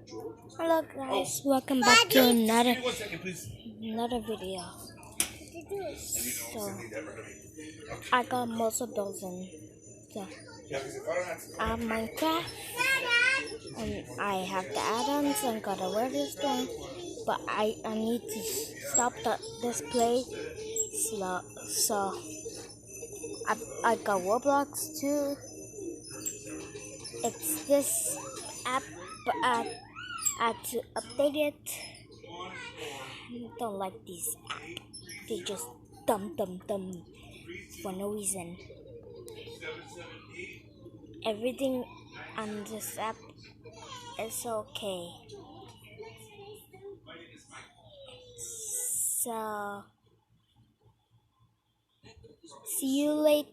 Hello guys, welcome back to another video. So I got most of those in. So I have Minecraft and I have the add-ons and got a weather storm, but I need to stop the display. So I got Roblox too. It's this app, but I had to update it. I don't like these apps. They just dumb for no reason. Everything on this app is okay. So see you later.